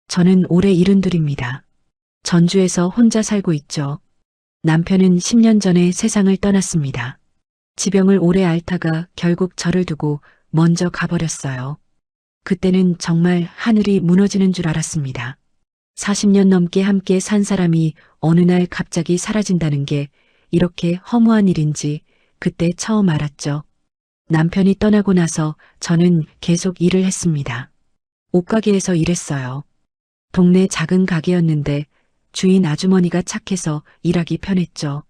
저는 올해 72입니다. 전주에서 혼자 살고 있죠. 남편은 10년 전에 세상을 떠났습니다. 지병을 오래 앓다가 결국 저를 두고 먼저 가버렸어요. 그때는 정말 하늘이 무너지는 줄 알았습니다. 40년 넘게 함께 산 사람이 어느 날 갑자기 사라진다는 게 이렇게 허무한 일인지 그때 처음 알았죠. 남편이 떠나고 나서 저는 계속 일을 했습니다. 옷가게에서 일했어요. 동네 작은 가게였는데 주인 아주머니가 착해서 일하기 편했죠.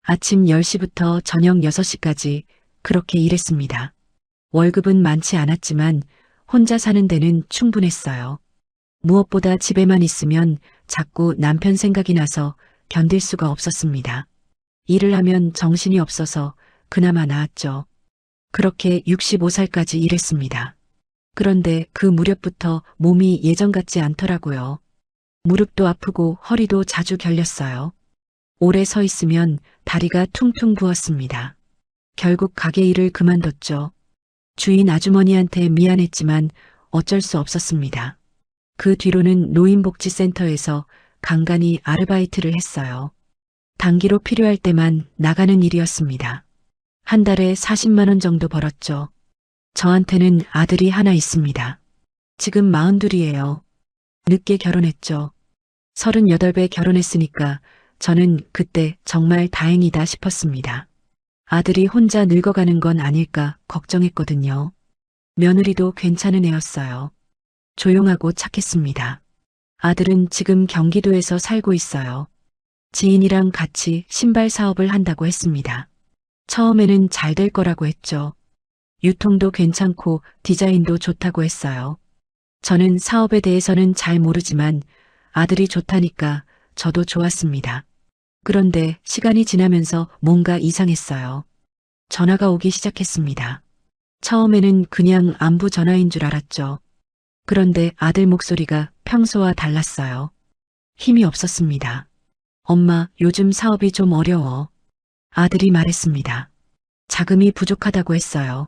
아침 10시부터 저녁 6시까지 그렇게 일했습니다. 월급은 많지 않았지만 혼자 사는 데는 충분했어요. 무엇보다 집에만 있으면 자꾸 남편 생각이 나서 견딜 수가 없었습니다. 일을 하면 정신이 없어서 그나마 나았죠. 그렇게 65살까지 일했습니다. 그런데 그 무렵부터 몸이 예전 같지 않더라고요. 무릎도 아프고 허리도 자주 결렸어요. 오래 서 있으면 다리가 퉁퉁 부었습니다. 결국 가게 일을 그만뒀죠. 주인 아주머니한테 미안했지만 어쩔 수 없었습니다. 그 뒤로는 노인복지센터에서 간간히 아르바이트를 했어요. 단기로 필요할 때만 나가는 일이었습니다. 한 달에 40만 원 정도 벌었죠. 저한테는 아들이 하나 있습니다. 지금 42이에요. 늦게 결혼했죠. 38배 결혼했으니까 저는 그때 정말 다행이다 싶었습니다. 아들이 혼자 늙어가는 건 아닐까 걱정했거든요. 며느리도 괜찮은 애였어요. 조용하고 착했습니다. 아들은 지금 경기도에서 살고 있어요. 지인이랑 같이 신발 사업을 한다고 했습니다. 처음에는 잘 될 거라고 했죠. 유통도 괜찮고 디자인도 좋다고 했어요. 저는 사업에 대해서는 잘 모르지만 아들이 좋다니까 저도 좋았습니다. 그런데 시간이 지나면서 뭔가 이상했어요. 전화가 오기 시작했습니다. 처음에는 그냥 안부 전화인 줄 알았죠. 그런데 아들 목소리가 평소와 달랐어요. 힘이 없었습니다. 엄마, 요즘 사업이 좀 어려워. 아들이 말했습니다. 자금이 부족하다고 했어요.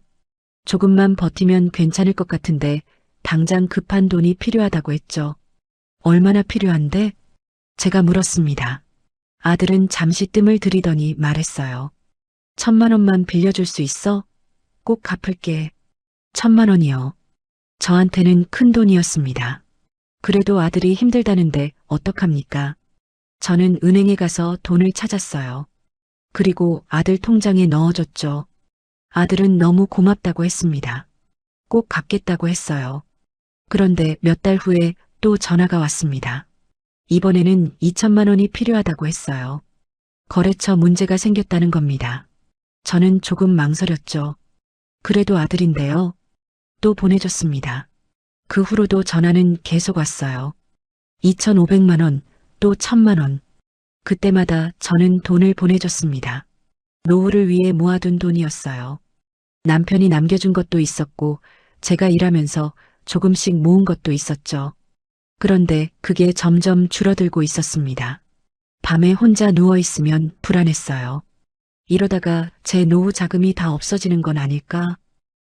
조금만 버티면 괜찮을 것 같은데 당장 급한 돈이 필요하다고 했죠. 얼마나 필요한데? 제가 물었습니다. 아들은 잠시 뜸을 들이더니 말했어요. 1,000만 원만 빌려줄 수 있어? 꼭 갚을게. 1,000만 원이요. 저한테는 큰 돈이었습니다. 그래도 아들이 힘들다는데 어떡합니까? 저는 은행에 가서 돈을 찾았어요. 그리고 아들 통장에 넣어줬죠. 아들은 너무 고맙다고 했습니다. 꼭 갚겠다고 했어요. 그런데 몇 달 후에 또 전화가 왔습니다. 이번에는 2,000만 원이 필요하다고 했어요. 거래처 문제가 생겼다는 겁니다. 저는 조금 망설였죠. 그래도 아들인데요. 또 보내줬습니다. 그 후로도 전화는 계속 왔어요. 2,500만 원, 또 1,000만 원. 그때마다 저는 돈을 보내줬습니다. 노후를 위해 모아둔 돈이었어요. 남편이 남겨준 것도 있었고 제가 일하면서 조금씩 모은 것도 있었죠. 그런데 그게 점점 줄어들고 있었습니다. 밤에 혼자 누워있으면 불안했어요. 이러다가 제 노후 자금이 다 없어지는 건 아닐까?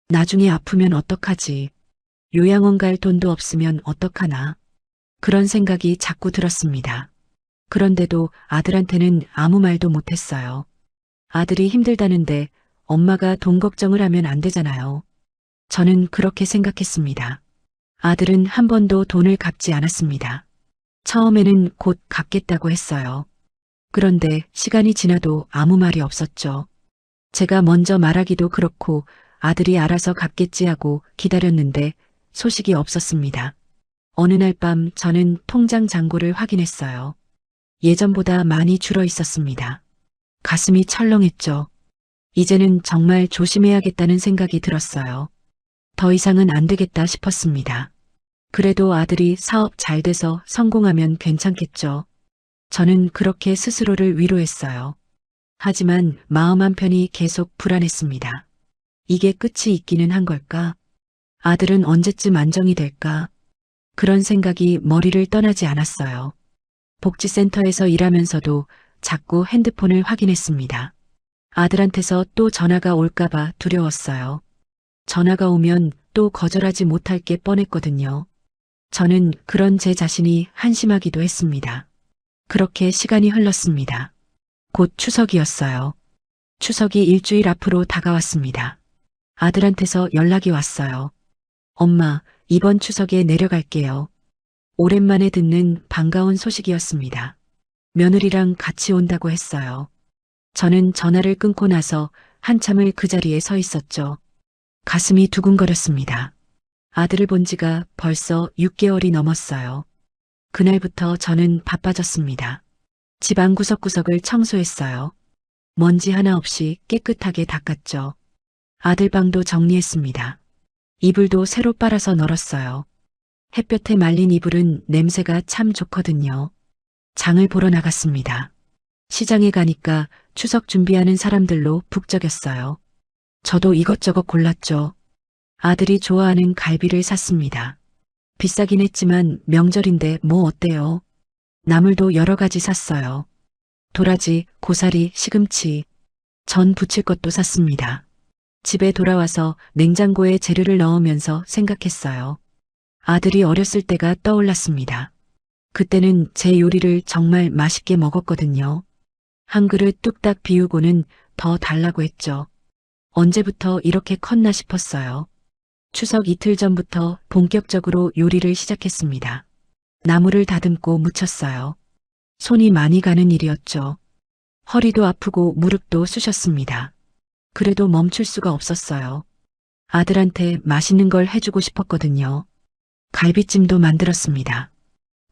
나중에 아프면 어떡하지? 요양원 갈 돈도 없으면 어떡하나? 그런 생각이 자꾸 들었습니다. 그런데도 아들한테는 아무 말도 못했어요. 아들이 힘들다는데 엄마가 돈 걱정을 하면 안 되잖아요. 저는 그렇게 생각했습니다. 아들은 한 번도 돈을 갚지 않았습니다. 처음에는 곧 갚겠다고 했어요. 그런데 시간이 지나도 아무 말이 없었죠. 제가 먼저 말하기도 그렇고 아들이 알아서 갚겠지 하고 기다렸는데 소식이 없었습니다. 어느 날 밤 저는 통장 잔고를 확인했어요. 예전보다 많이 줄어 있었습니다. 가슴이 철렁했죠. 이제는 정말 조심해야겠다는 생각이 들었어요. 더 이상은 안 되겠다 싶었습니다. 그래도 아들이 사업 잘 돼서 성공하면 괜찮겠죠. 저는 그렇게 스스로를 위로했어요. 하지만 마음 한편이 계속 불안했습니다. 이게 끝이 있기는 한 걸까? 아들은 언제쯤 안정이 될까? 그런 생각이 머리를 떠나지 않았어요. 복지센터에서 일하면서도 자꾸 핸드폰을 확인했습니다. 아들한테서 또 전화가 올까봐 두려웠어요. 전화가 오면 또 거절하지 못할 게 뻔했거든요. 저는 그런 제 자신이 한심하기도 했습니다. 그렇게 시간이 흘렀습니다. 곧 추석이었어요. 추석이 일주일 앞으로 다가왔습니다. 아들한테서 연락이 왔어요. 엄마, 이번 추석에 내려갈게요. 오랜만에 듣는 반가운 소식이었습니다. 며느리랑 같이 온다고 했어요. 저는 전화를 끊고 나서 한참을 그 자리에 서 있었죠. 가슴이 두근거렸습니다. 아들을 본 지가 벌써 6개월이 넘었어요. 그날부터 저는 바빠졌습니다. 집 안 구석구석을 청소했어요. 먼지 하나 없이 깨끗하게 닦았죠. 아들 방도 정리했습니다. 이불도 새로 빨아서 널었어요. 햇볕에 말린 이불은 냄새가 참 좋거든요. 장을 보러 나갔습니다. 시장에 가니까 추석 준비하는 사람들로 북적였어요. 저도 이것저것 골랐죠. 아들이 좋아하는 갈비를 샀습니다. 비싸긴 했지만 명절인데 뭐 어때요? 나물도 여러 가지 샀어요. 도라지, 고사리, 시금치, 전 부칠 것도 샀습니다. 집에 돌아와서 냉장고에 재료를 넣으면서 생각했어요. 아들이 어렸을 때가 떠올랐습니다. 그때는 제 요리를 정말 맛있게 먹었거든요. 한 그릇 뚝딱 비우고는 더 달라고 했죠. 언제부터 이렇게 컸나 싶었어요. 추석 이틀 전부터 본격적으로 요리를 시작했습니다. 나물을 다듬고 무쳤어요. 손이 많이 가는 일이었죠. 허리도 아프고 무릎도 쑤셨습니다. 그래도 멈출 수가 없었어요. 아들한테 맛있는 걸 해주고 싶었거든요. 갈비찜도 만들었습니다.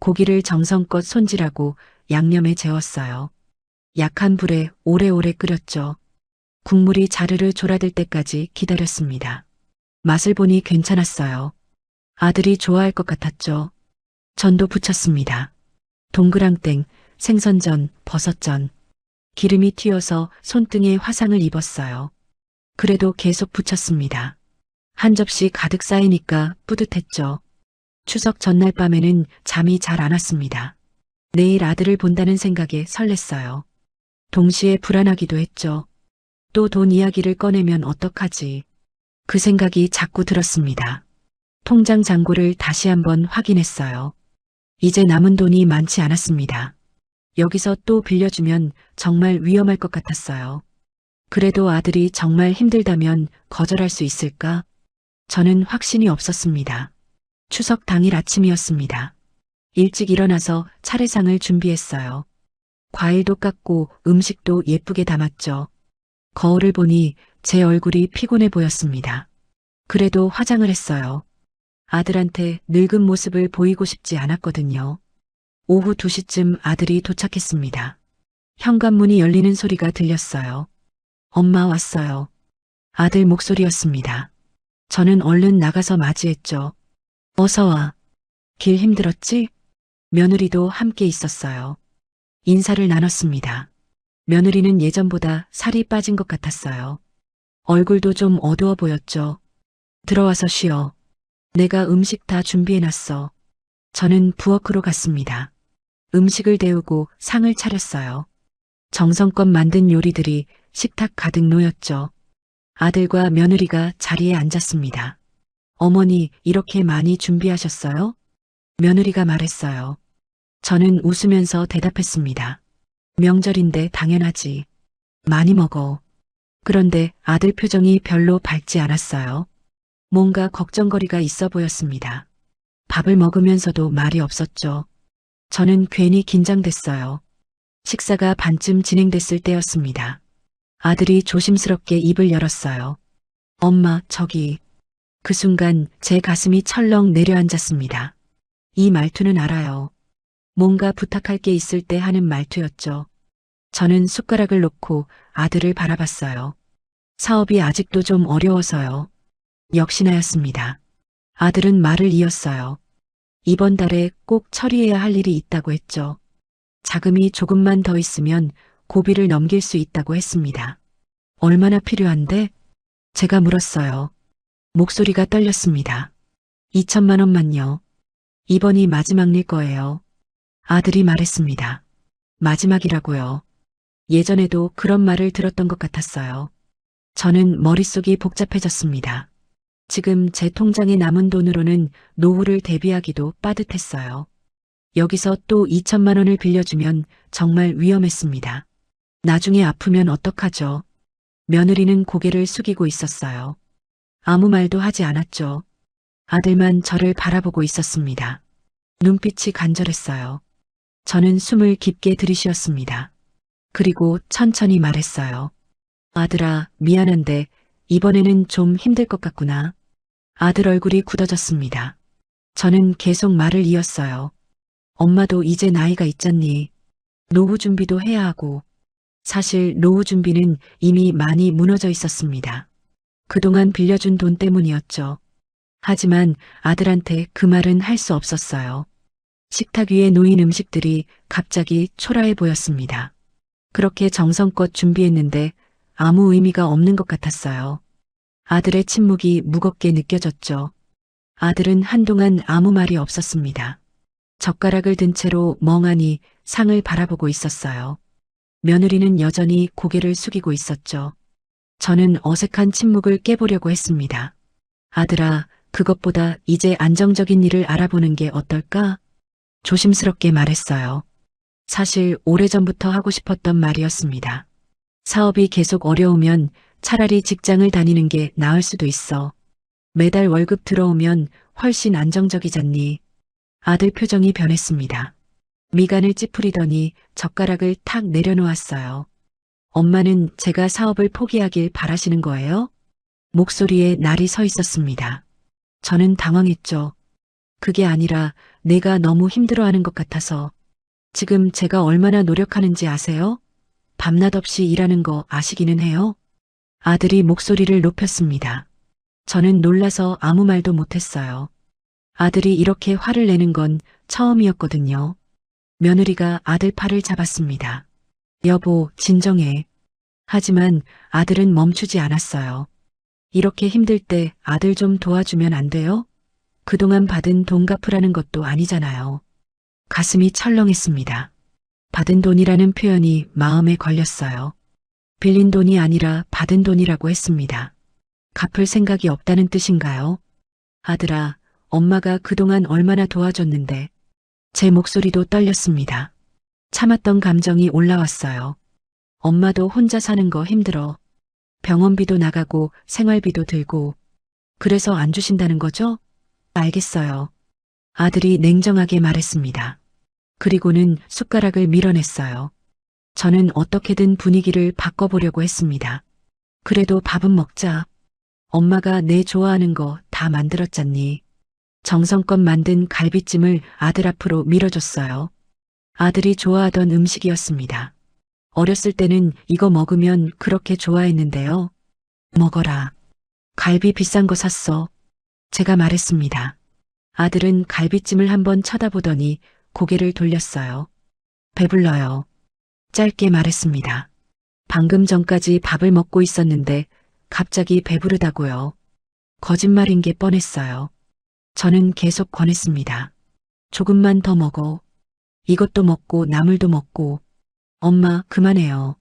고기를 정성껏 손질하고 양념에 재웠어요. 약한 불에 오래오래 끓였죠. 국물이 자르르 졸아들 때까지 기다렸습니다. 맛을 보니 괜찮았어요. 아들이 좋아할 것 같았죠. 전도 부쳤습니다. 동그랑땡, 생선전, 버섯전. 기름이 튀어서 손등에 화상을 입었어요. 그래도 계속 부쳤습니다. 한 접시 가득 쌓이니까 뿌듯했죠. 추석 전날 밤에는 잠이 잘 안 왔습니다. 내일 아들을 본다는 생각에 설렜어요. 동시에 불안하기도 했죠. 또 돈 이야기를 꺼내면 어떡하지? 그 생각이 자꾸 들었습니다. 통장 잔고를 다시 한번 확인했어요. 이제 남은 돈이 많지 않았습니다. 여기서 또 빌려주면 정말 위험할 것 같았어요. 그래도 아들이 정말 힘들다면 거절할 수 있을까? 저는 확신이 없었습니다. 추석 당일 아침이었습니다. 일찍 일어나서 차례상을 준비했어요. 과일도 깎고 음식도 예쁘게 담았죠. 거울을 보니 제 얼굴이 피곤해 보였습니다. 그래도 화장을 했어요. 아들한테 늙은 모습을 보이고 싶지 않았거든요. 오후 2시쯤 아들이 도착했습니다. 현관문이 열리는 소리가 들렸어요. 엄마 왔어요. 아들 목소리였습니다. 저는 얼른 나가서 맞이했죠. 어서 와. 길 힘들었지? 며느리도 함께 있었어요. 인사를 나눴습니다. 며느리는 예전보다 살이 빠진 것 같았어요. 얼굴도 좀 어두워 보였죠. 들어와서 쉬어. 내가 음식 다 준비해놨어. 저는 부엌으로 갔습니다. 음식을 데우고 상을 차렸어요. 정성껏 만든 요리들이 식탁 가득 놓였죠. 아들과 며느리가 자리에 앉았습니다. 어머니, 이렇게 많이 준비하셨어요? 며느리가 말했어요. 저는 웃으면서 대답했습니다. 명절인데 당연하지. 많이 먹어. 그런데 아들 표정이 별로 밝지 않았어요. 뭔가 걱정거리가 있어 보였습니다. 밥을 먹으면서도 말이 없었죠. 저는 괜히 긴장됐어요. 식사가 반쯤 진행됐을 때였습니다. 아들이 조심스럽게 입을 열었어요. 엄마, 저기. 그 순간 제 가슴이 철렁 내려앉았습니다. 이 말투는 알아요. 뭔가 부탁할 게 있을 때 하는 말투였죠. 저는 숟가락을 놓고 아들을 바라봤어요. 사업이 아직도 좀 어려워서요. 역시나였습니다. 아들은 말을 이었어요. 이번 달에 꼭 처리해야 할 일이 있다고 했죠. 자금이 조금만 더 있으면 고비를 넘길 수 있다고 했습니다. 얼마나 필요한데? 제가 물었어요. 목소리가 떨렸습니다. 2천만 원만요. 이번이 마지막일 거예요. 아들이 말했습니다. 마지막이라고요. 예전에도 그런 말을 들었던 것 같았어요. 저는 머릿속이 복잡해졌습니다. 지금 제 통장에 남은 돈으로는 노후를 대비하기도 빠듯했어요. 여기서 또 2천만 원을 빌려주면 정말 위험했습니다. 나중에 아프면 어떡하죠? 며느리는 고개를 숙이고 있었어요. 아무 말도 하지 않았죠. 아들만 저를 바라보고 있었습니다. 눈빛이 간절했어요. 저는 숨을 깊게 들이쉬었습니다. 그리고 천천히 말했어요. 아들아, 미안한데 이번에는 좀 힘들 것 같구나. 아들 얼굴이 굳어졌습니다. 저는 계속 말을 이었어요. 엄마도 이제 나이가 있잖니. 노후 준비도 해야 하고. 사실 노후 준비는 이미 많이 무너져 있었습니다. 그동안 빌려준 돈 때문이었죠. 하지만 아들한테 그 말은 할 수 없었어요. 식탁 위에 놓인 음식들이 갑자기 초라해 보였습니다. 그렇게 정성껏 준비했는데 아무 의미가 없는 것 같았어요. 아들의 침묵이 무겁게 느껴졌죠. 아들은 한동안 아무 말이 없었습니다. 젓가락을 든 채로 멍하니 상을 바라보고 있었어요. 며느리는 여전히 고개를 숙이고 있었죠. 저는 어색한 침묵을 깨보려고 했습니다. 아들아, 그것보다 이제 안정적인 일을 알아보는 게 어떨까? 조심스럽게 말했어요. 사실 오래전부터 하고 싶었던 말이었습니다. 사업이 계속 어려우면 차라리 직장을 다니는 게 나을 수도 있어. 매달 월급 들어오면 훨씬 안정적이잖니. 아들 표정이 변했습니다. 미간을 찌푸리더니 젓가락을 탁 내려놓았어요. 엄마는 제가 사업을 포기하길 바라시는 거예요? 목소리에 날이 서 있었습니다. 저는 당황했죠. 그게 아니라 내가 너무 힘들어하는 것 같아서. 지금 제가 얼마나 노력하는지 아세요? 밤낮 없이 일하는 거 아시기는 해요? 아들이 목소리를 높였습니다. 저는 놀라서 아무 말도 못했어요. 아들이 이렇게 화를 내는 건 처음이었거든요. 며느리가 아들 팔을 잡았습니다. 여보, 진정해. 하지만 아들은 멈추지 않았어요. 이렇게 힘들 때 아들 좀 도와주면 안 돼요? 그동안 받은 돈 갚으라는 것도 아니잖아요. 가슴이 철렁했습니다. 받은 돈이라는 표현이 마음에 걸렸어요. 빌린 돈이 아니라 받은 돈이라고 했습니다. 갚을 생각이 없다는 뜻인가요? 아들아, 엄마가 그동안 얼마나 도와줬는데. 제 목소리도 떨렸습니다. 참았던 감정이 올라왔어요. 엄마도 혼자 사는 거 힘들어. 병원비도 나가고 생활비도 들고. 그래서 안 주신다는 거죠? 알겠어요. 아들이 냉정하게 말했습니다. 그리고는 숟가락을 밀어냈어요. 저는 어떻게든 분위기를 바꿔보려고 했습니다. 그래도 밥은 먹자. 엄마가 내 좋아하는 거 다 만들었잖니. 정성껏 만든 갈비찜을 아들 앞으로 밀어줬어요. 아들이 좋아하던 음식이었습니다. 어렸을 때는 이거 먹으면 그렇게 좋아했는데요. 먹어라. 갈비 비싼 거 샀어. 제가 말했습니다. 아들은 갈비찜을 한번 쳐다보더니 고개를 돌렸어요. 배불러요. 짧게 말했습니다. 방금 전까지 밥을 먹고 있었는데 갑자기 배부르다고요. 거짓말인 게 뻔했어요. 저는 계속 권했습니다. 조금만 더 먹어. 이것도 먹고 나물도 먹고. 엄마, 그만해요.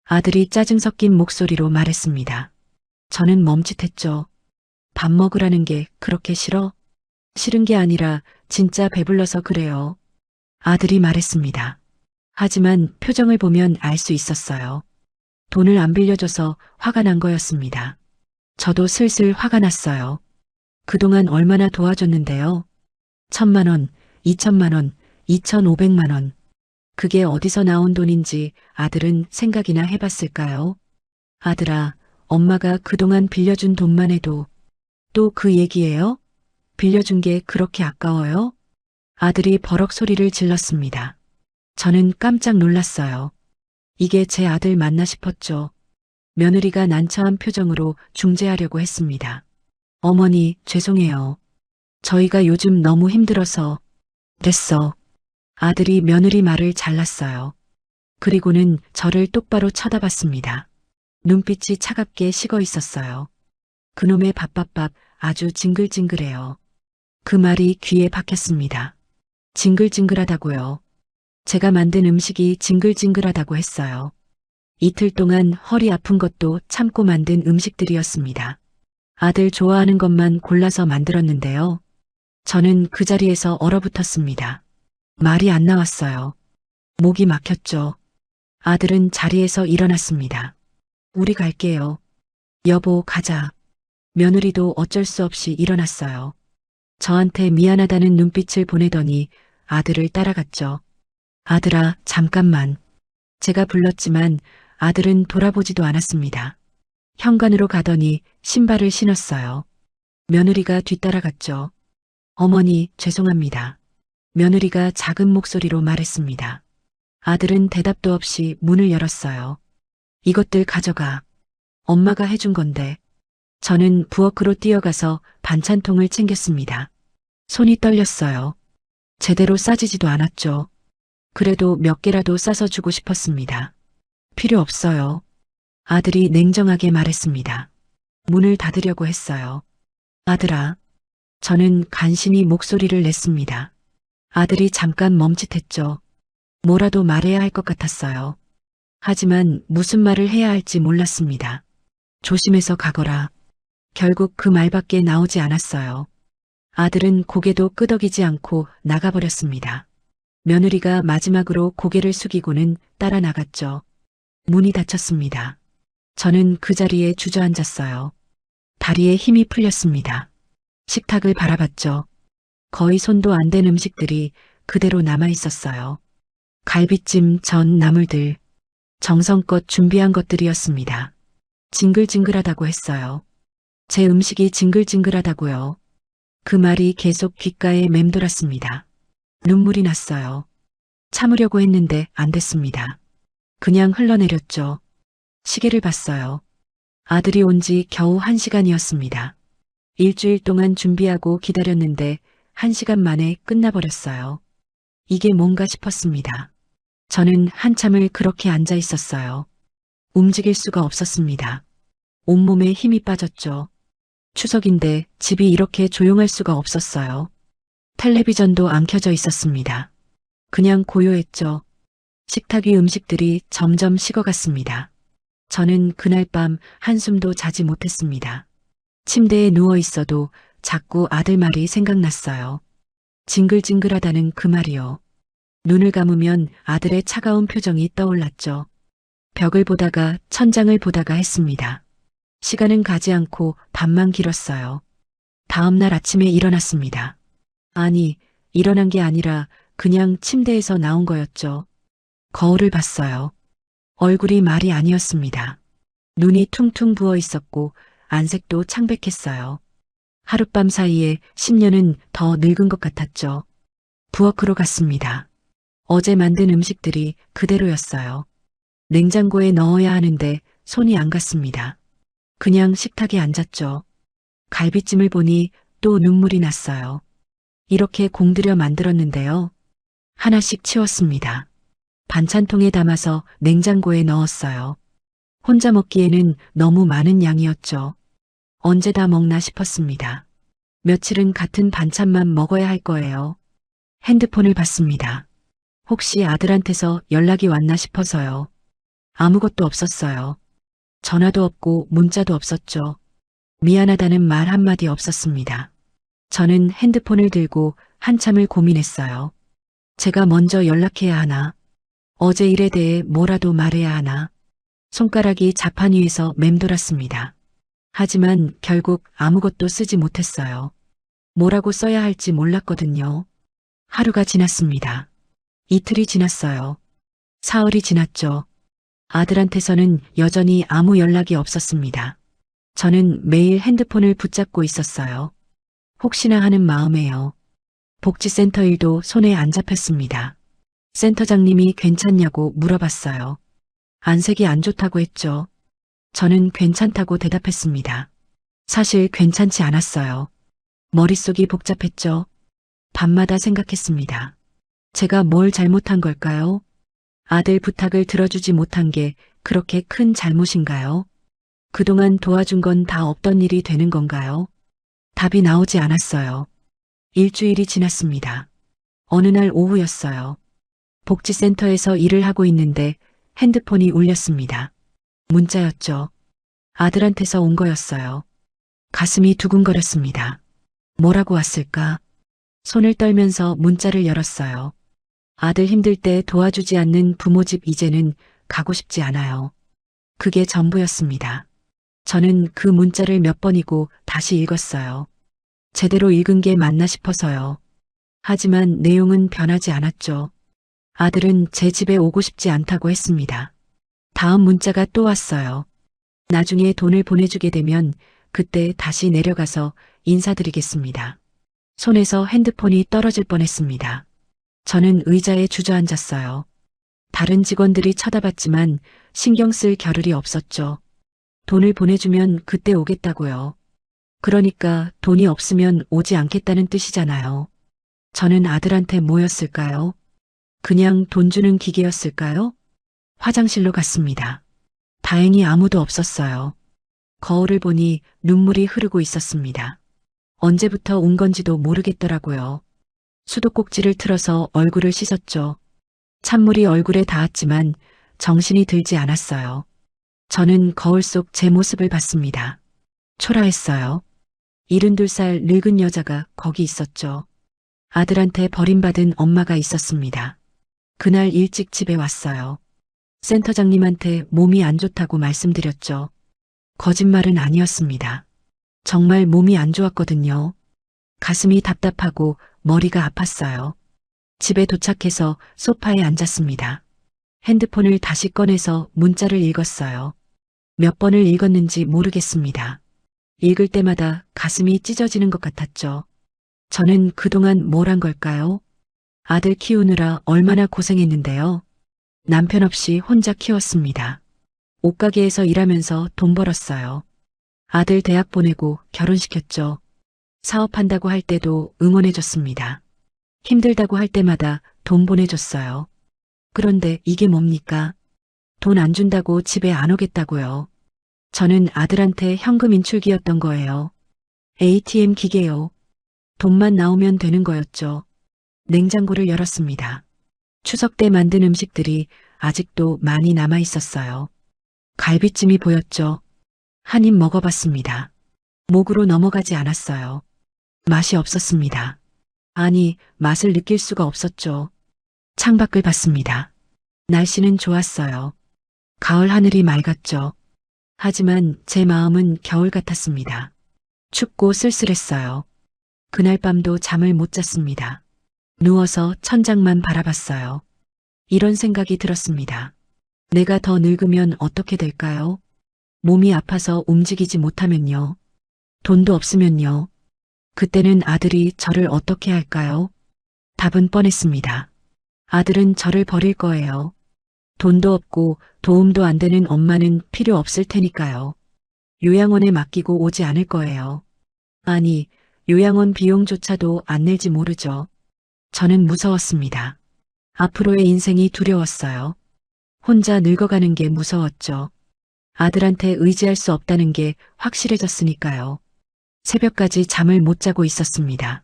아들이 짜증 섞인 목소리로 말했습니다. 저는 멈칫했죠. 밥 먹으라는 게 그렇게 싫어? 싫은 게 아니라 진짜 배불러서 그래요. 아들이 말했습니다. 하지만 표정을 보면 알 수 있었어요. 돈을 안 빌려줘서 화가 난 거였습니다. 저도 슬슬 화가 났어요. 그동안 얼마나 도와줬는데요. 1,000만 원, 2천만 원, 2,500만 원. 그게 어디서 나온 돈인지 아들은 생각이나 해봤을까요? 아들아, 엄마가 그동안 빌려준 돈만 해도 또 그 얘기예요? 빌려준 게 그렇게 아까워요? 아들이 버럭 소리를 질렀습니다. 저는 깜짝 놀랐어요. 이게 제 아들 맞나 싶었죠. 며느리가 난처한 표정으로 중재하려고 했습니다. 어머니, 죄송해요. 저희가 요즘 너무 힘들어서. 됐어. 아들이 며느리 말을 잘랐어요. 그리고는 저를 똑바로 쳐다봤습니다. 눈빛이 차갑게 식어 있었어요. 그놈의 밥밥밥 아주 징글징글해요. 그 말이 귀에 박혔습니다. 징글징글하다고요. 제가 만든 음식이 징글징글하다고 했어요. 이틀 동안 허리 아픈 것도 참고 만든 음식들이었습니다. 아들 좋아하는 것만 골라서 만들었는데요. 저는 그 자리에서 얼어붙었습니다. 말이 안 나왔어요. 목이 막혔죠. 아들은 자리에서 일어났습니다. 우리 갈게요. 여보, 가자. 며느리도 어쩔 수 없이 일어났어요. 저한테 미안하다는 눈빛을 보내더니 아들을 따라갔죠. 아들아, 잠깐만. 제가 불렀지만 아들은 돌아보지도 않았습니다. 현관으로 가더니 신발을 신었어요. 며느리가 뒤따라갔죠. 어머니, 죄송합니다. 며느리가 작은 목소리로 말했습니다. 아들은 대답도 없이 문을 열었어요. 이것들 가져가. 엄마가 해준 건데. 저는 부엌으로 뛰어가서 반찬통을 챙겼습니다. 손이 떨렸어요. 제대로 싸지지도 않았죠. 그래도 몇 개라도 싸서 주고 싶었습니다. 필요 없어요. 아들이 냉정하게 말했습니다. 문을 닫으려고 했어요. 아들아. 저는 간신히 목소리를 냈습니다. 아들이 잠깐 멈칫했죠. 뭐라도 말해야 할 것 같았어요. 하지만 무슨 말을 해야 할지 몰랐습니다. 조심해서 가거라. 결국 그 말밖에 나오지 않았어요. 아들은 고개도 끄덕이지 않고 나가버렸습니다. 며느리가 마지막으로 고개를 숙이고는 따라 나갔죠. 문이 닫혔습니다. 저는 그 자리에 주저앉았어요. 다리에 힘이 풀렸습니다. 식탁을 바라봤죠. 거의 손도 안 댄 음식들이 그대로 남아 있었어요. 갈비찜, 전, 나물들. 정성껏 준비한 것들이었습니다. 징글징글하다고 했어요. 제 음식이 징글징글하다고요. 그 말이 계속 귓가에 맴돌았습니다. 눈물이 났어요. 참으려고 했는데 안 됐습니다. 그냥 흘러내렸죠. 시계를 봤어요. 아들이 온 지 겨우 1시간이었습니다. 일주일 동안 준비하고 기다렸는데 1시간 만에 끝나버렸어요. 이게 뭔가 싶었습니다. 저는 한참을 그렇게 앉아 있었어요. 움직일 수가 없었습니다. 온몸에 힘이 빠졌죠. 추석인데 집이 이렇게 조용할 수가 없었어요. 텔레비전도 안 켜져 있었습니다. 그냥 고요했죠. 식탁 위 음식들이 점점 식어갔습니다. 저는 그날 밤 한숨도 자지 못했습니다. 침대에 누워 있어도 자꾸 아들 말이 생각났어요. 징글징글하다는 그 말이요. 눈을 감으면 아들의 차가운 표정이 떠올랐죠. 벽을 보다가 천장을 보다가 했습니다. 시간은 가지 않고 밤만 길었어요. 다음 날 아침에 일어났습니다. 아니, 일어난 게 아니라 그냥 침대에서 나온 거였죠. 거울을 봤어요. 얼굴이 말이 아니었습니다. 눈이 퉁퉁 부어 있었고 안색도 창백했어요. 하룻밤 사이에 10년은 더 늙은 것 같았죠. 부엌으로 갔습니다. 어제 만든 음식들이 그대로였어요. 냉장고에 넣어야 하는데 손이 안 갔습니다. 그냥 식탁에 앉았죠. 갈비찜을 보니 또 눈물이 났어요. 이렇게 공들여 만들었는데요. 하나씩 치웠습니다. 반찬통에 담아서 냉장고에 넣었어요. 혼자 먹기에는 너무 많은 양이었죠. 언제 다 먹나 싶었습니다. 며칠은 같은 반찬만 먹어야 할 거예요. 핸드폰을 봤습니다. 혹시 아들한테서 연락이 왔나 싶어서요. 아무것도 없었어요. 전화도 없고 문자도 없었죠. 미안하다는 말 한마디 없었습니다. 저는 핸드폰을 들고 한참을 고민했어요. 제가 먼저 연락해야 하나? 어제 일에 대해 뭐라도 말해야 하나? 손가락이 자판 위에서 맴돌았습니다. 하지만 결국 아무것도 쓰지 못했어요. 뭐라고 써야 할지 몰랐거든요. 하루가 지났습니다. 이틀이 지났어요. 사흘이 지났죠. 아들한테서는 여전히 아무 연락이 없었습니다. 저는 매일 핸드폰을 붙잡고 있었어요. 혹시나 하는 마음에요. 복지센터 일도 손에 안 잡혔습니다. 센터장님이 괜찮냐고 물어봤어요. 안색이 안 좋다고 했죠. 저는 괜찮다고 대답했습니다. 사실 괜찮지 않았어요. 머릿속이 복잡했죠. 밤마다 생각했습니다. 제가 뭘 잘못한 걸까요? 아들 부탁을 들어주지 못한 게 그렇게 큰 잘못인가요? 그동안 도와준 건 다 없던 일이 되는 건가요? 답이 나오지 않았어요. 일주일이 지났습니다. 어느 날 오후였어요. 복지센터에서 일을 하고 있는데 핸드폰이 울렸습니다. 문자였죠. 아들한테서 온 거였어요. 가슴이 두근거렸습니다. 뭐라고 왔을까? 손을 떨면서 문자를 열었어요. 아들 힘들 때 도와주지 않는 부모 집 이제는 가고 싶지 않아요. 그게 전부였습니다. 저는 그 문자를 몇 번이고 다시 읽었어요. 제대로 읽은 게 맞나 싶어서요. 하지만 내용은 변하지 않았죠. 아들은 제 집에 오고 싶지 않다고 했습니다. 다음 문자가 또 왔어요. 나중에 돈을 보내주게 되면 그때 다시 내려가서 인사드리겠습니다. 손에서 핸드폰이 떨어질 뻔했습니다. 저는 의자에 주저앉았어요. 다른 직원들이 쳐다봤지만 신경 쓸 겨를이 없었죠. 돈을 보내주면 그때 오겠다고요. 그러니까 돈이 없으면 오지 않겠다는 뜻이잖아요. 저는 아들한테 뭐였을까요? 그냥 돈 주는 기계였을까요? 화장실로 갔습니다. 다행히 아무도 없었어요. 거울을 보니 눈물이 흐르고 있었습니다. 언제부터 온 건지도 모르겠더라고요. 수도꼭지를 틀어서 얼굴을 씻었죠. 찬물이 얼굴에 닿았지만 정신이 들지 않았어요. 저는 거울 속 제 모습을 봤습니다. 초라했어요. 72살 늙은 여자가 거기 있었죠. 아들한테 버림받은 엄마가 있었습니다. 그날 일찍 집에 왔어요. 센터장님한테 몸이 안 좋다고 말씀드렸죠. 거짓말은 아니었습니다. 정말 몸이 안 좋았거든요. 가슴이 답답하고 머리가 아팠어요. 집에 도착해서 소파에 앉았습니다. 핸드폰을 다시 꺼내서 문자를 읽었어요. 몇 번을 읽었는지 모르겠습니다. 읽을 때마다 가슴이 찢어지는 것 같았죠. 저는 그동안 뭘 한 걸까요? 아들 키우느라 얼마나 고생했는데요. 남편 없이 혼자 키웠습니다. 옷가게에서 일하면서 돈 벌었어요. 아들 대학 보내고 결혼시켰죠. 사업한다고 할 때도 응원해줬습니다. 힘들다고 할 때마다 돈 보내줬어요. 그런데 이게 뭡니까? 돈 안 준다고 집에 안 오겠다고요. 저는 아들한테 현금 인출기였던 거예요. ATM 기계요. 돈만 나오면 되는 거였죠. 냉장고를 열었습니다. 추석 때 만든 음식들이 아직도 많이 남아 있었어요. 갈비찜이 보였죠. 한 입 먹어봤습니다. 목으로 넘어가지 않았어요. 맛이 없었습니다. 아니, 맛을 느낄 수가 없었죠. 창밖을 봤습니다. 날씨는 좋았어요. 가을 하늘이 맑았죠. 하지만 제 마음은 겨울 같았습니다. 춥고 쓸쓸했어요. 그날 밤도 잠을 못 잤습니다. 누워서 천장만 바라봤어요. 이런 생각이 들었습니다. 내가 더 늙으면 어떻게 될까요? 몸이 아파서 움직이지 못하면요. 돈도 없으면요. 그때는 아들이 저를 어떻게 할까요? 답은 뻔했습니다. 아들은 저를 버릴 거예요. 돈도 없고 도움도 안 되는 엄마는 필요 없을 테니까요. 요양원에 맡기고 오지 않을 거예요. 아니, 요양원 비용조차도 안 낼지 모르죠. 저는 무서웠습니다. 앞으로의 인생이 두려웠어요. 혼자 늙어가는 게 무서웠죠. 아들한테 의지할 수 없다는 게 확실해졌으니까요. 새벽까지 잠을 못 자고 있었습니다.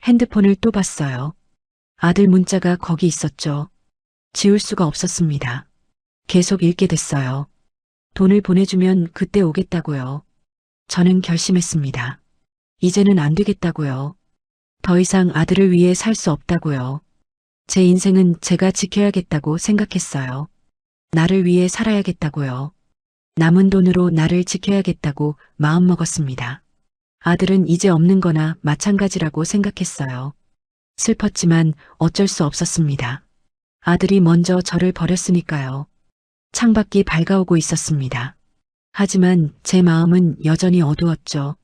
핸드폰을 또 봤어요. 아들 문자가 거기 있었죠. 지울 수가 없었습니다. 계속 읽게 됐어요. 돈을 보내주면 그때 오겠다고요. 저는 결심했습니다. 이제는 안 되겠다고요. 더 이상 아들을 위해 살 수 없다고요. 제 인생은 제가 지켜야겠다고 생각했어요. 나를 위해 살아야겠다고요. 남은 돈으로 나를 지켜야겠다고 마음먹었습니다. 아들은 이제 없는 거나 마찬가지라고 생각했어요. 슬펐지만 어쩔 수 없었습니다. 아들이 먼저 저를 버렸으니까요. 창밖이 밝아오고 있었습니다. 하지만 제 마음은 여전히 어두웠죠.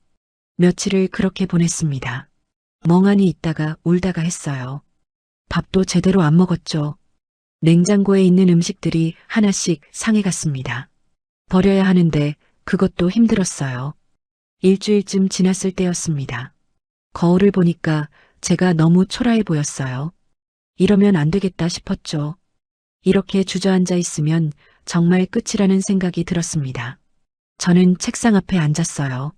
며칠을 그렇게 보냈습니다. 멍하니 있다가 울다가 했어요. 밥도 제대로 안 먹었죠. 냉장고에 있는 음식들이 하나씩 상해갔습니다. 버려야 하는데 그것도 힘들었어요. 일주일쯤 지났을 때였습니다. 거울을 보니까 제가 너무 초라해 보였어요. 이러면 안 되겠다 싶었죠. 이렇게 주저앉아 있으면 정말 끝이라는 생각이 들었습니다. 저는 책상 앞에 앉았어요.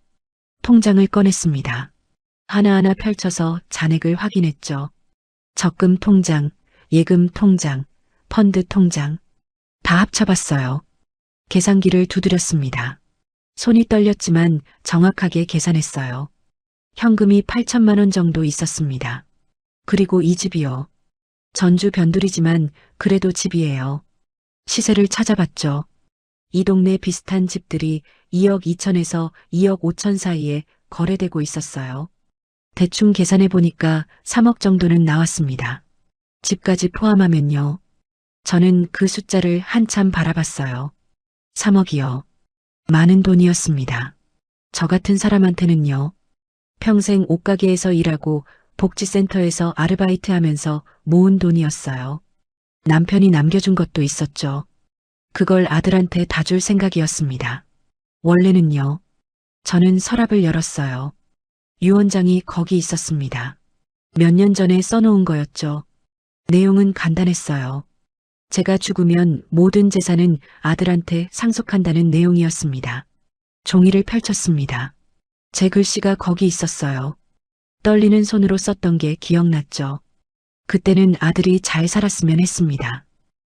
통장을 꺼냈습니다. 하나하나 펼쳐서 잔액을 확인했죠. 적금 통장, 예금 통장, 펀드 통장 다 합쳐봤어요. 계산기를 두드렸습니다. 손이 떨렸지만 정확하게 계산했어요. 현금이 8천만 원 정도 있었습니다. 그리고 이 집이요. 전주 변두리지만 그래도 집이에요. 시세를 찾아봤죠. 이 동네 비슷한 집들이 2억 2천에서 2억 5천 사이에 거래되고 있었어요. 대충 계산해 보니까 3억 정도는 나왔습니다. 집까지 포함하면요. 저는 그 숫자를 한참 바라봤어요. 3억이요. 많은 돈이었습니다. 저 같은 사람한테는요. 평생 옷가게에서 일하고 복지센터에서 아르바이트 하면서 모은 돈이었어요. 남편이 남겨준 것도 있었죠. 그걸 아들한테 다 줄 생각이었습니다. 원래는요. 저는 서랍을 열었어요. 유언장이 거기 있었습니다. 몇 년 전에 써놓은 거였죠. 내용은 간단했어요. 제가 죽으면 모든 재산은 아들한테 상속한다는 내용이었습니다. 종이를 펼쳤습니다. 제 글씨가 거기 있었어요. 떨리는 손으로 썼던 게 기억났죠. 그때는 아들이 잘 살았으면 했습니다.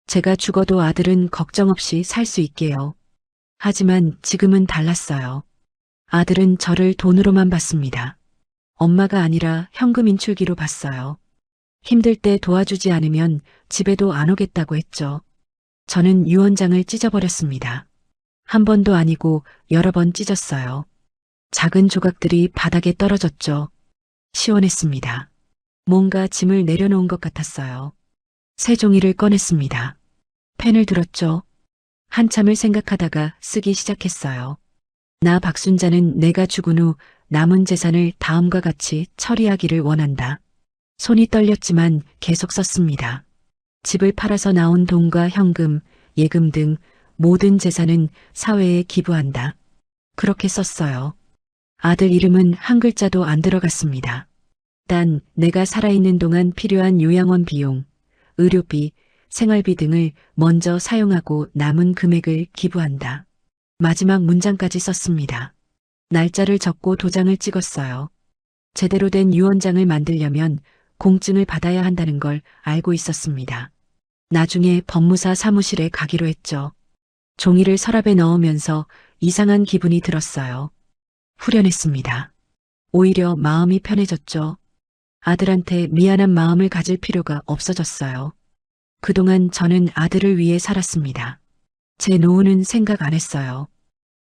제가 죽어도 아들은 걱정 없이 살 수 있게요. 하지만 지금은 달랐어요. 아들은 저를 돈으로만 봤습니다. 엄마가 아니라 현금 인출기로 봤어요. 힘들 때 도와주지 않으면 집에도 안 오겠다고 했죠. 저는 유언장을 찢어버렸습니다. 한 번도 아니고 여러 번 찢었어요. 작은 조각들이 바닥에 떨어졌죠. 시원했습니다. 뭔가 짐을 내려놓은 것 같았어요. 새 종이를 꺼냈습니다. 펜을 들었죠. 한참을 생각하다가 쓰기 시작했어요. 나 박순자는 내가 죽은 후 남은 재산을 다음과 같이 처리하기를 원한다. 손이 떨렸지만 계속 썼습니다. 집을 팔아서 나온 돈과 현금, 예금 등 모든 재산은 사회에 기부한다. 그렇게 썼어요. 아들 이름은 한 글자도 안 들어갔습니다. 단 내가 살아있는 동안 필요한 요양원 비용, 의료비, 생활비 등을 먼저 사용하고 남은 금액을 기부한다. 마지막 문장까지 썼습니다. 날짜를 적고 도장을 찍었어요. 제대로 된 유언장을 만들려면 공증을 받아야 한다는 걸 알고 있었습니다. 나중에 법무사 사무실에 가기로 했죠. 종이를 서랍에 넣으면서 이상한 기분이 들었어요. 후련했습니다. 오히려 마음이 편해졌죠. 아들한테 미안한 마음을 가질 필요가 없어졌어요. 그동안 저는 아들을 위해 살았습니다. 제 노후는 생각 안 했어요.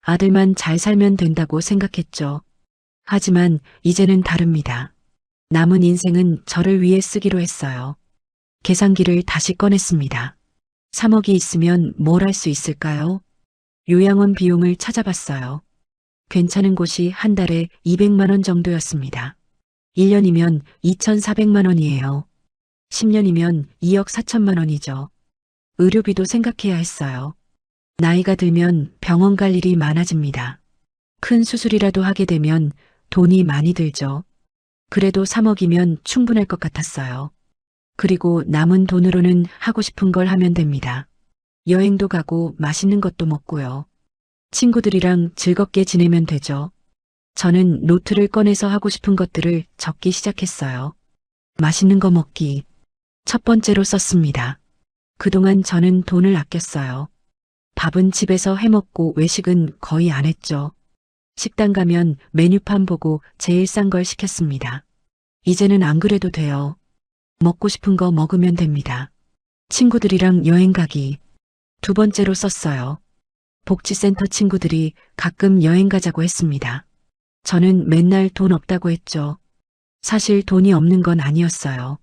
아들만 잘 살면 된다고 생각했죠. 하지만 이제는 다릅니다. 남은 인생은 저를 위해 쓰기로 했어요. 계산기를 다시 꺼냈습니다. 3억이 있으면 뭘 할 수 있을까요? 요양원 비용을 찾아봤어요. 괜찮은 곳이 한 달에 200만 원 정도였습니다. 1년이면 2,400만 원이에요. 10년이면 2억 4천만 원이죠. 의료비도 생각해야 했어요. 나이가 들면 병원 갈 일이 많아집니다. 큰 수술이라도 하게 되면 돈이 많이 들죠. 그래도 3억이면 충분할 것 같았어요. 그리고 남은 돈으로는 하고 싶은 걸 하면 됩니다. 여행도 가고 맛있는 것도 먹고요. 친구들이랑 즐겁게 지내면 되죠. 저는 노트를 꺼내서 하고 싶은 것들을 적기 시작했어요. 맛있는 거 먹기. 첫 번째로 썼습니다. 그동안 저는 돈을 아꼈어요. 밥은 집에서 해먹고 외식은 거의 안 했죠. 식당 가면 메뉴판 보고 제일 싼 걸 시켰습니다. 이제는 안 그래도 돼요. 먹고 싶은 거 먹으면 됩니다. 친구들이랑 여행 가기. 두 번째로 썼어요. 복지센터 친구들이 가끔 여행 가자고 했습니다. 저는 맨날 돈 없다고 했죠. 사실 돈이 없는 건 아니었어요.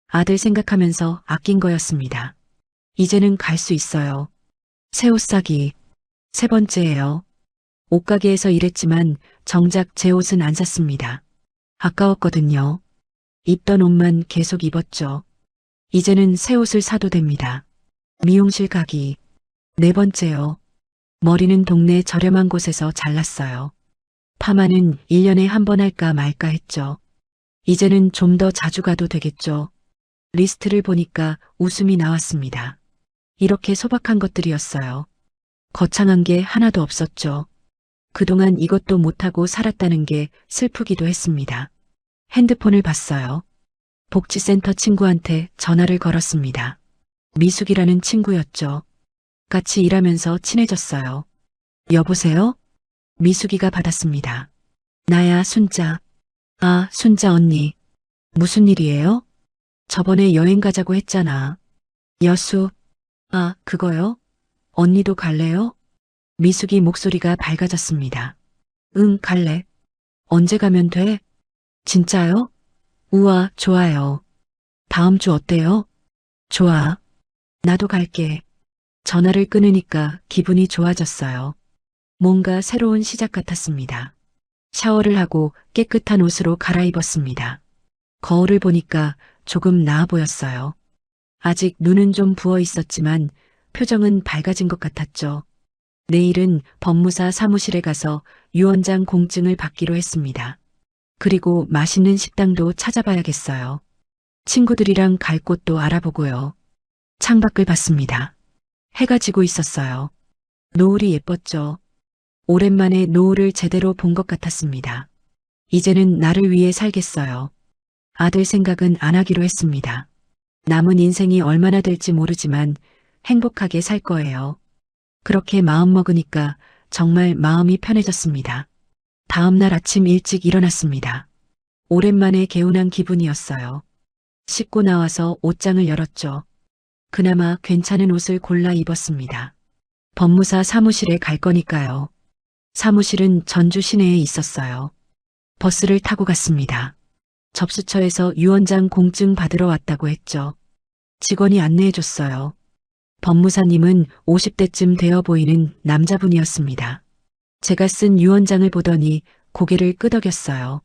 아들 생각하면서 아낀 거였습니다. 이제는 갈 수 있어요. 새 옷 사기. 세 번째예요. 옷가게에서 일했지만 정작 제 옷은 안 샀습니다. 아까웠거든요. 입던 옷만 계속 입었죠. 이제는 새 옷을 사도 됩니다. 미용실 가기. 네 번째요. 머리는 동네 저렴한 곳에서 잘랐어요. 파마는 1년에 한 번 할까 말까 했죠. 이제는 좀 더 자주 가도 되겠죠. 리스트를 보니까 웃음이 나왔습니다. 이렇게 소박한 것들이었어요. 거창한 게 하나도 없었죠. 그동안 이것도 못하고 살았다는 게 슬프기도 했습니다. 핸드폰을 봤어요. 복지센터 친구한테 전화를 걸었습니다. 미숙이라는 친구였죠. 같이 일하면서 친해졌어요. 여보세요? 미숙이가 받았습니다. 나야, 순자. 아, 순자 언니. 무슨 일이에요? 저번에 여행 가자고 했잖아. 여수. 아, 그거요? 언니도 갈래요? 미숙이 목소리가 밝아졌습니다. 응, 갈래. 언제 가면 돼? 진짜요? 우와, 좋아요. 다음 주 어때요? 좋아. 나도 갈게. 전화를 끊으니까 기분이 좋아졌어요. 뭔가 새로운 시작 같았습니다. 샤워를 하고 깨끗한 옷으로 갈아입었습니다. 거울을 보니까 조금 나아 보였어요. 아직 눈은 좀 부어 있었지만 표정은 밝아진 것 같았죠. 내일은 법무사 사무실에 가서 유언장 공증을 받기로 했습니다. 그리고 맛있는 식당도 찾아봐야겠어요. 친구들이랑 갈 곳도 알아보고요. 창밖을 봤습니다. 해가 지고 있었어요. 노을이 예뻤죠. 오랜만에 노을을 제대로 본 것 같았습니다. 이제는 나를 위해 살겠어요. 아들 생각은 안 하기로 했습니다. 남은 인생이 얼마나 될지 모르지만 행복하게 살 거예요. 그렇게 마음먹으니까 정말 마음이 편해졌습니다. 다음 날 아침 일찍 일어났습니다. 오랜만에 개운한 기분이었어요. 씻고 나와서 옷장을 열었죠. 그나마 괜찮은 옷을 골라 입었습니다. 법무사 사무실에 갈 거니까요. 사무실은 전주 시내에 있었어요. 버스를 타고 갔습니다. 접수처에서 유언장 공증 받으러 왔다고 했죠. 직원이 안내해줬어요. 법무사님은 50대쯤 되어 보이는 남자분이었습니다. 제가 쓴 유언장을 보더니 고개를 끄덕였어요.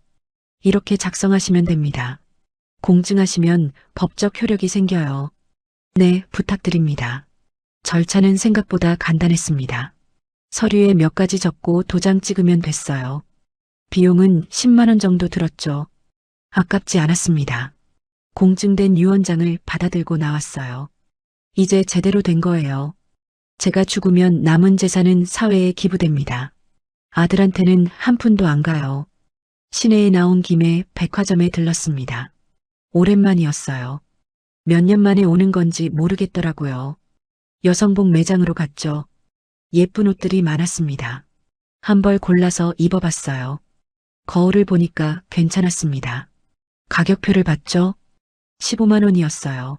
이렇게 작성하시면 됩니다. 공증하시면 법적 효력이 생겨요. 네, 부탁드립니다. 절차는 생각보다 간단했습니다. 서류에 몇 가지 적고 도장 찍으면 됐어요. 비용은 10만 원 정도 들었죠. 아깝지 않았습니다. 공증된 유언장을 받아들고 나왔어요. 이제 제대로 된 거예요. 제가 죽으면 남은 재산은 사회에 기부됩니다. 아들한테는 한 푼도 안 가요. 시내에 나온 김에 백화점에 들렀습니다. 오랜만이었어요. 몇 년 만에 오는 건지 모르겠더라고요. 여성복 매장으로 갔죠. 예쁜 옷들이 많았습니다. 한 벌 골라서 입어봤어요. 거울을 보니까 괜찮았습니다. 가격표를 봤죠? 15만 원이었어요.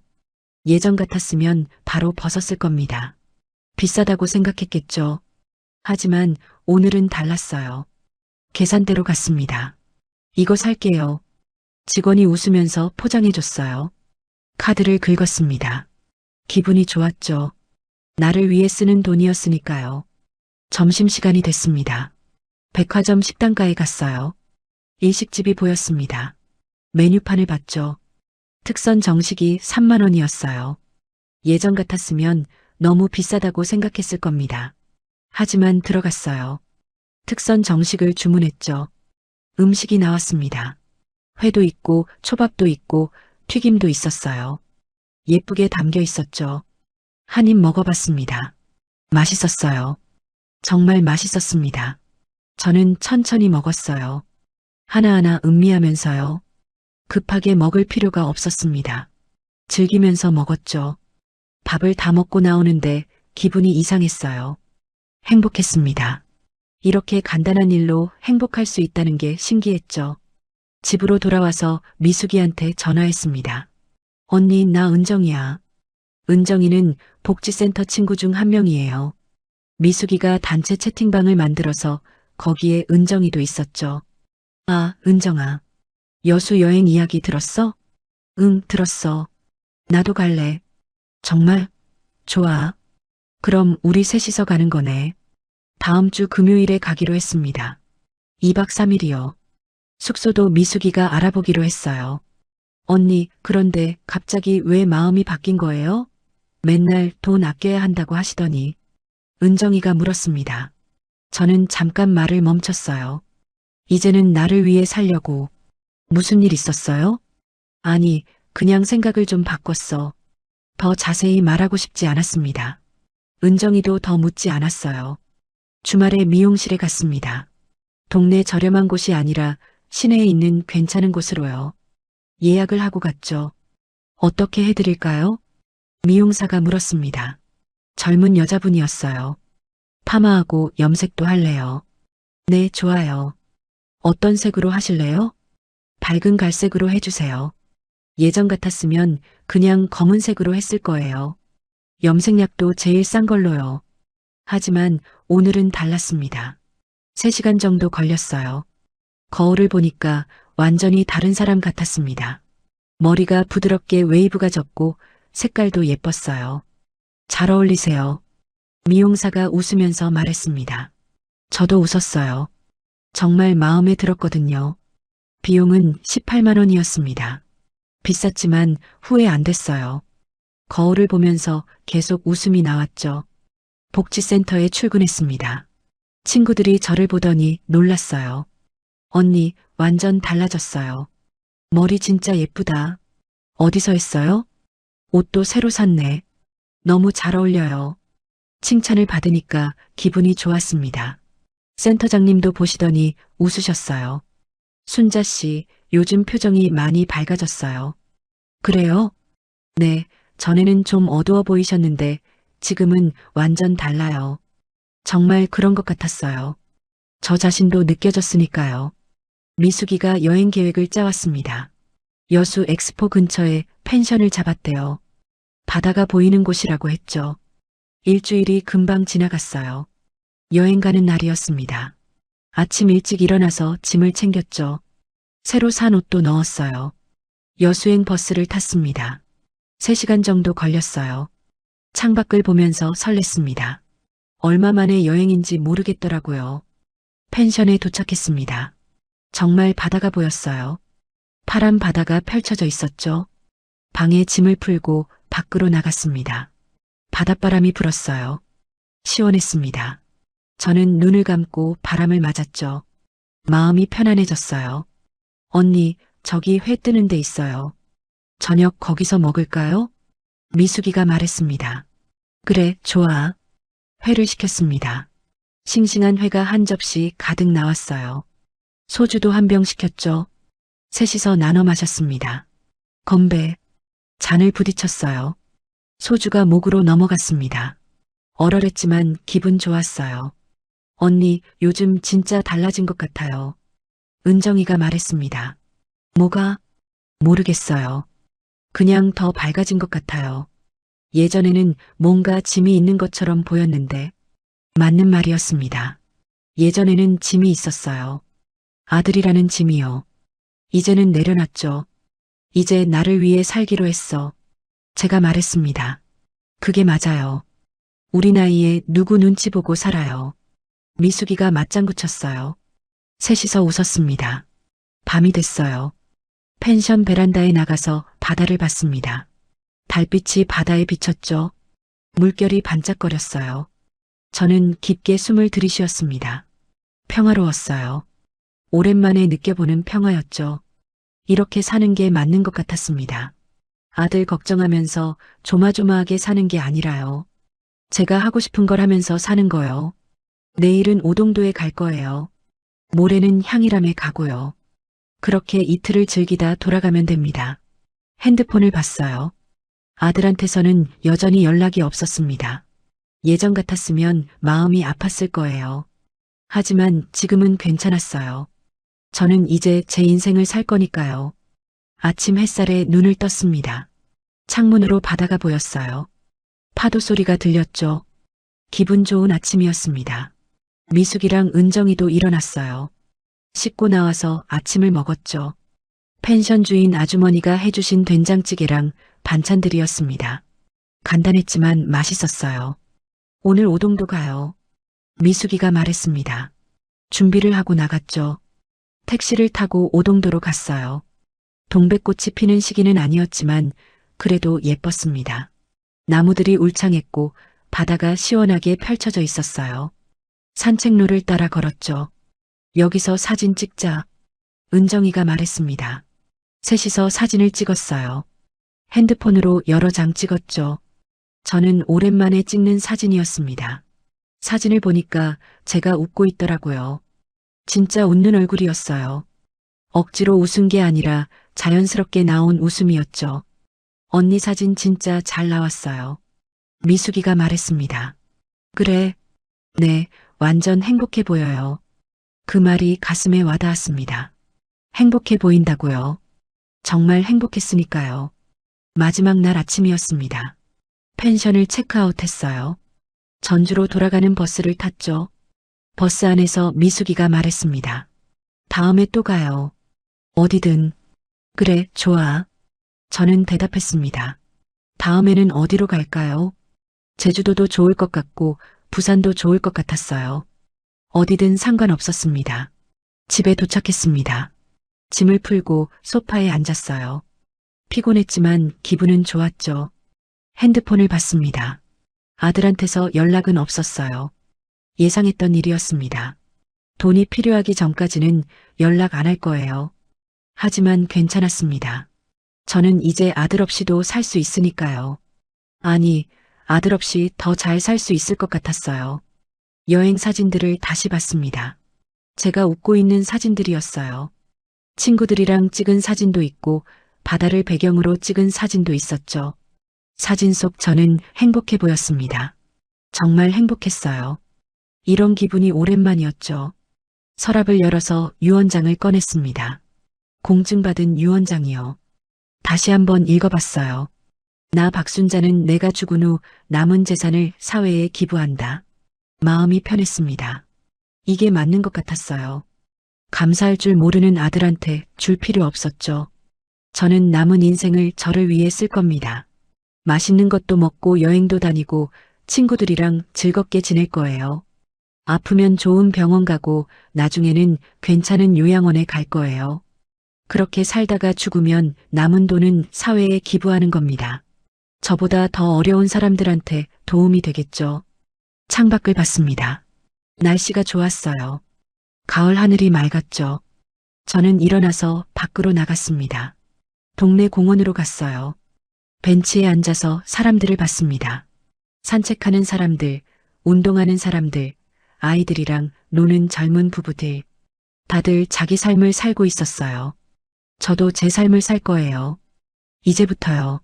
예전 같았으면 바로 벗었을 겁니다. 비싸다고 생각했겠죠. 하지만 오늘은 달랐어요. 계산대로 갔습니다. 이거 살게요. 직원이 웃으면서 포장해줬어요. 카드를 긁었습니다. 기분이 좋았죠. 나를 위해 쓰는 돈이었으니까요. 점심시간이 됐습니다. 백화점 식당가에 갔어요. 일식집이 보였습니다. 메뉴판을 봤죠. 특선 정식이 3만 원이었어요. 예전 같았으면 너무 비싸다고 생각했을 겁니다. 하지만 들어갔어요. 특선 정식을 주문했죠. 음식이 나왔습니다. 회도 있고 초밥도 있고 튀김도 있었어요. 예쁘게 담겨 있었죠. 한 입 먹어봤습니다. 맛있었어요. 정말 맛있었습니다. 저는 천천히 먹었어요. 하나하나 음미하면서요. 급하게 먹을 필요가 없었습니다. 즐기면서 먹었죠. 밥을 다 먹고 나오는데 기분이 이상했어요. 행복했습니다. 이렇게 간단한 일로 행복할 수 있다는 게 신기했죠. 집으로 돌아와서 미숙이한테 전화했습니다. 언니, 나 은정이야. 은정이는 복지센터 친구 중 한 명이에요. 미숙이가 단체 채팅방을 만들어서 거기에 은정이도 있었죠. 아, 은정아. 여수 여행 이야기 들었어? 응, 들었어. 나도 갈래. 정말? 좋아. 그럼 우리 셋이서 가는 거네. 다음 주 금요일에 가기로 했습니다. 2박 3일이요. 숙소도 미숙이가 알아보기로 했어요. 언니, 그런데 갑자기 왜 마음이 바뀐 거예요? 맨날 돈 아껴야 한다고 하시더니. 은정이가 물었습니다. 저는 잠깐 말을 멈췄어요. 이제는 나를 위해 살려고. 무슨 일 있었어요? 아니, 그냥 생각을 좀 바꿨어. 더 자세히 말하고 싶지 않았습니다. 은정이도 더 묻지 않았어요. 주말에 미용실에 갔습니다. 동네 저렴한 곳이 아니라 시내에 있는 괜찮은 곳으로요. 예약을 하고 갔죠. 어떻게 해드릴까요? 미용사가 물었습니다. 젊은 여자분이었어요. 파마하고 염색도 할래요. 네, 좋아요. 어떤 색으로 하실래요? 밝은 갈색으로 해주세요. 예전 같았으면 그냥 검은색으로 했을 거예요. 염색약도 제일 싼 걸로요. 하지만 오늘은 달랐습니다. 3시간 정도 걸렸어요. 거울을 보니까 완전히 다른 사람 같았습니다. 머리가 부드럽게 웨이브가 졌고 색깔도 예뻤어요. 잘 어울리세요. 미용사가 웃으면서 말했습니다. 저도 웃었어요. 정말 마음에 들었거든요. 비용은 18만 원이었습니다. 비쌌지만 후회 안 됐어요. 거울을 보면서 계속 웃음이 나왔죠. 복지센터에 출근했습니다. 친구들이 저를 보더니 놀랐어요. 언니, 완전 달라졌어요. 머리 진짜 예쁘다. 어디서 했어요? 옷도 새로 샀네. 너무 잘 어울려요. 칭찬을 받으니까 기분이 좋았습니다. 센터장님도 보시더니 웃으셨어요. 순자 씨, 요즘 표정이 많이 밝아졌어요. 그래요? 네, 전에는 좀 어두워 보이셨는데 지금은 완전 달라요. 정말 그런 것 같았어요. 저 자신도 느껴졌으니까요. 미숙이가 여행 계획을 짜왔습니다. 여수 엑스포 근처에 펜션을 잡았대요. 바다가 보이는 곳이라고 했죠. 일주일이 금방 지나갔어요. 여행 가는 날이었습니다. 아침 일찍 일어나서 짐을 챙겼죠. 새로 산 옷도 넣었어요. 여수행 버스를 탔습니다. 3시간 정도 걸렸어요. 창밖을 보면서 설렜습니다. 얼마 만에 여행인지 모르겠더라고요. 펜션에 도착했습니다. 정말 바다가 보였어요. 파란 바다가 펼쳐져 있었죠. 방에 짐을 풀고 밖으로 나갔습니다. 바닷바람이 불었어요. 시원했습니다. 저는 눈을 감고 바람을 맞았죠. 마음이 편안해졌어요. 언니, 저기 회 뜨는 데 있어요. 저녁 거기서 먹을까요? 미숙이가 말했습니다. 그래, 좋아. 회를 시켰습니다. 싱싱한 회가 한 접시 가득 나왔어요. 소주도 한 병 시켰죠. 셋이서 나눠 마셨습니다. 건배. 잔을 부딪혔어요. 소주가 목으로 넘어갔습니다. 얼얼했지만 기분 좋았어요. 언니, 요즘 진짜 달라진 것 같아요. 은정이가 말했습니다. 뭐가? 모르겠어요. 그냥 더 밝아진 것 같아요. 예전에는 뭔가 짐이 있는 것처럼 보였는데, 맞는 말이었습니다. 예전에는 짐이 있었어요. 아들이라는 짐이요. 이제는 내려놨죠. 이제 나를 위해 살기로 했어. 제가 말했습니다. 그게 맞아요. 우리 나이에 누구 눈치 보고 살아요. 미숙이가 맞장구 쳤어요. 셋이서 웃었습니다. 밤이 됐어요. 펜션 베란다에 나가서 바다를 봤습니다. 달빛이 바다에 비쳤죠. 물결이 반짝거렸어요. 저는 깊게 숨을 들이쉬었습니다. 평화로웠어요. 오랜만에 느껴보는 평화였죠. 이렇게 사는 게 맞는 것 같았습니다. 아들 걱정하면서 조마조마하게 사는 게 아니라요. 제가 하고 싶은 걸 하면서 사는 거요. 내일은 오동도에 갈 거예요. 모레는 향일암에 가고요. 그렇게 이틀을 즐기다 돌아가면 됩니다. 핸드폰을 봤어요. 아들한테서는 여전히 연락이 없었습니다. 예전 같았으면 마음이 아팠을 거예요. 하지만 지금은 괜찮았어요. 저는 이제 제 인생을 살 거니까요. 아침 햇살에 눈을 떴습니다. 창문으로 바다가 보였어요. 파도 소리가 들렸죠. 기분 좋은 아침이었습니다. 미숙이랑 은정이도 일어났어요. 씻고 나와서 아침을 먹었죠. 펜션 주인 아주머니가 해주신 된장찌개랑 반찬들이었습니다. 간단했지만 맛있었어요. 오늘 오동도 가요. 미숙이가 말했습니다. 준비를 하고 나갔죠. 택시를 타고 오동도로 갔어요. 동백꽃이 피는 시기는 아니었지만 그래도 예뻤습니다. 나무들이 울창했고 바다가 시원하게 펼쳐져 있었어요. 산책로를 따라 걸었죠. 여기서 사진 찍자. 은정이가 말했습니다. 셋이서 사진을 찍었어요. 핸드폰으로 여러 장 찍었죠. 저는 오랜만에 찍는 사진이었습니다. 사진을 보니까 제가 웃고 있더라고요. 진짜 웃는 얼굴이었어요. 억지로 웃은 게 아니라 자연스럽게 나온 웃음이었죠. 언니 사진 진짜 잘 나왔어요. 미숙이가 말했습니다. 그래. 네, 완전 행복해 보여요. 그 말이 가슴에 와닿았습니다. 행복해 보인다고요. 정말 행복했으니까요. 마지막 날 아침이었습니다. 펜션을 체크아웃했어요. 전주로 돌아가는 버스를 탔죠. 버스 안에서 미숙이가 말했습니다. 다음에 또 가요. 어디든. 그래, 좋아. 저는 대답했습니다. 다음에는 어디로 갈까요? 제주도도 좋을 것 같고 부산도 좋을 것 같았어요. 어디든 상관없었습니다. 집에 도착했습니다. 짐을 풀고 소파에 앉았어요. 피곤했지만 기분은 좋았죠. 핸드폰을 봤습니다. 아들한테서 연락은 없었어요. 예상했던 일이었습니다. 돈이 필요하기 전까지는 연락 안 할 거예요. 하지만 괜찮았습니다. 저는 이제 아들 없이도 살 수 있으니까요. 아니, 아들 없이 더 잘 살 수 있을 것 같았어요. 여행 사진들을 다시 봤습니다. 제가 웃고 있는 사진들이었어요. 친구들이랑 찍은 사진도 있고 바다를 배경으로 찍은 사진도 있었죠. 사진 속 저는 행복해 보였습니다. 정말 행복했어요. 이런 기분이 오랜만이었죠. 서랍을 열어서 유언장을 꺼냈습니다. 공증받은 유언장이요. 다시 한번 읽어봤어요. 나 박순자는 내가 죽은 후 남은 재산을 사회에 기부한다. 마음이 편했습니다. 이게 맞는 것 같았어요. 감사할 줄 모르는 아들한테 줄 필요 없었죠. 저는 남은 인생을 저를 위해 쓸 겁니다. 맛있는 것도 먹고 여행도 다니고 친구들이랑 즐겁게 지낼 거예요. 아프면 좋은 병원 가고 나중에는 괜찮은 요양원에 갈 거예요. 그렇게 살다가 죽으면 남은 돈은 사회에 기부하는 겁니다. 저보다 더 어려운 사람들한테 도움이 되겠죠. 창밖을 봤습니다. 날씨가 좋았어요. 가을 하늘이 맑았죠. 저는 일어나서 밖으로 나갔습니다. 동네 공원으로 갔어요. 벤치에 앉아서 사람들을 봤습니다. 산책하는 사람들, 운동하는 사람들, 아이들이랑 노는 젊은 부부들. 다들 자기 삶을 살고 있었어요. 저도 제 삶을 살 거예요. 이제부터요.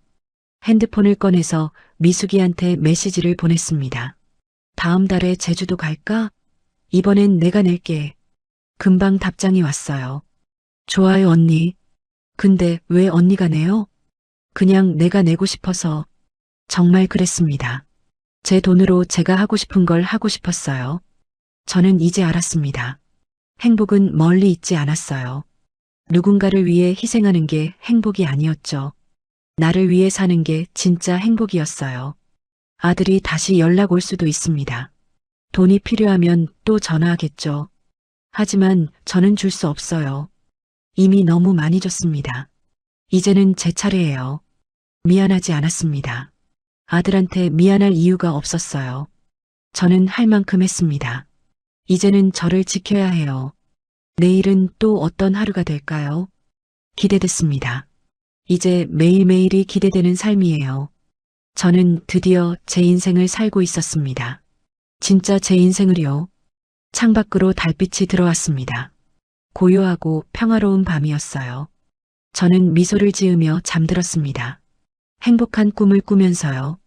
핸드폰을 꺼내서 미숙이한테 메시지를 보냈습니다. 다음 달에 제주도 갈까? 이번엔 내가 낼게. 금방 답장이 왔어요. 좋아요, 언니. 근데 왜 언니가 내요? 그냥 내가 내고 싶어서. 정말 그랬습니다. 제 돈으로 제가 하고 싶은 걸 하고 싶었어요. 저는 이제 알았습니다. 행복은 멀리 있지 않았어요. 누군가를 위해 희생하는 게 행복이 아니었죠. 나를 위해 사는 게 진짜 행복이었어요. 아들이 다시 연락 올 수도 있습니다. 돈이 필요하면 또 전화하겠죠. 하지만 저는 줄 수 없어요. 이미 너무 많이 줬습니다. 이제는 제 차례예요. 미안하지 않았습니다. 아들한테 미안할 이유가 없었어요. 저는 할 만큼 했습니다. 이제는 저를 지켜야 해요. 내일은 또 어떤 하루가 될까요? 기대됐습니다. 이제 매일매일이 기대되는 삶이에요. 저는 드디어 제 인생을 살고 있었습니다. 진짜 제 인생을요. 창밖으로 달빛이 들어왔습니다. 고요하고 평화로운 밤이었어요. 저는 미소를 지으며 잠들었습니다. 행복한 꿈을 꾸면서요.